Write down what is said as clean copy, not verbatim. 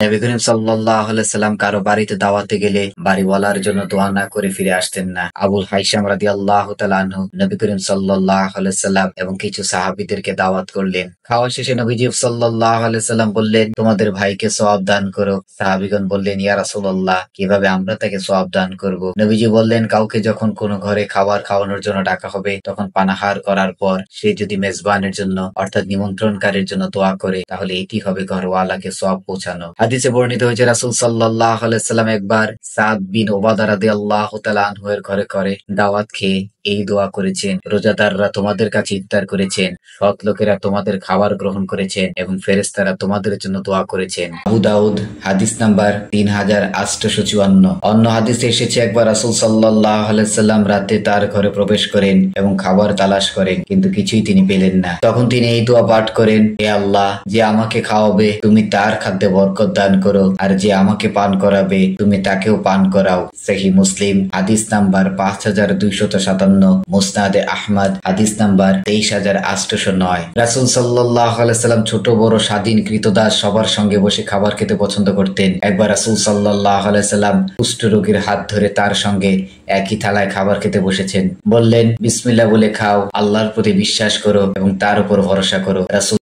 নবী করিম সাল্লাল্লাহু আলাইহি সাল্লাম কারো বাড়িতে দাওয়াতে গেলে বাড়িওয়ালার জন্য দোয়া না করে ফিরে আসতেন না। আবুল হাইসাম রাদিয়াল্লাহু তাআলা আনহু নবী করিম সাল্লাল্লাহু আলাইহি সাল্লাম এবং কিছু সাহাবীদেরকে দাওয়াত করলেন। খাওয়া শেষে নবীজি সাল্লাল্লাহু আলাইহি সাল্লাম বললেন, তোমাদের ভাইকে সওয়াব দান করো। সাহাবীগণ বললেন, ইয়া রাসূলুল্লাহ, কিভাবে আমরা তাকে সওয়াব দান করব? নবীজি বললেন, কাউকে যখন কোনো ঘরে খাবার খাওয়ানোর জন্য ডাকা হবে, তখন পানাহার করার পর সে যদি মেজবানের জন্য অর্থাৎ নিমন্ত্রণকারীর জন্য দোয়া করে, তাহলে এটি হবে ঘরওয়ালাকে সওয়াব পৌঁছানো। হাদিসে বর্ণিত হয়েছে, রাসূল সাল্লাল্লাহু আলাইহি সাল্লাম একবার সাদ বিন ওবাদা রাদিয়াল্লাহু তাআলা আনহু এর ঘরে ঘরে দাওয়াত খেয়ে এই দোয়া করেছেন, রোজাদাররা তোমাদের কাছে ইফতার করেছেন, সৎ লোকেরা তোমাদের খাবার গ্রহণ করেছেন এবং ফেরেশতারা তোমাদের জন্য দোয়া করেছেন। আবু দাউদ হাদিস নাম্বার 3854। অন্য হাদিসে এসেছে, একবার রাসূল সাল্লাল্লাহু আলাইহি সাল্লাম রাতে তার ঘরে প্রবেশ করেন এবং খাবার তালাশ করেন, কিন্তু কিছুই তিনি পেলেন না। তখন তিনি এই দোয়া পাঠ করেন, হে আল্লাহ, যে আমাকে খাওয়াবে তুমি তার খাদ্যে বরকত দান করো, আর যে আমাকে পান করাবে তুমি তাকেও পান করাও। সহিহ মুসলিম হাদিস নাম্বার 5257, মুসনাদে আহমদ হাদিস নাম্বার 23809। রাসূল সাল্লাল্লাহু আলাইহি সাল্লাম ছোট বড় স্বাধীন কৃতদাস সবার সঙ্গে বসে খাবার খেতে পছন্দ করতেন। একবার রাসূল সাল্লাল্লাহু আলাইহি সাল্লাম কুষ্ঠ রোগীর হাত ধরে তার সঙ্গে একই থালায় খাবার খেতে বসেছেন। বললেন, বিসমিল্লাহ বলে খাও, আল্লাহর প্রতি বিশ্বাস করো এবং তার উপর ভরসা করো। রাসূল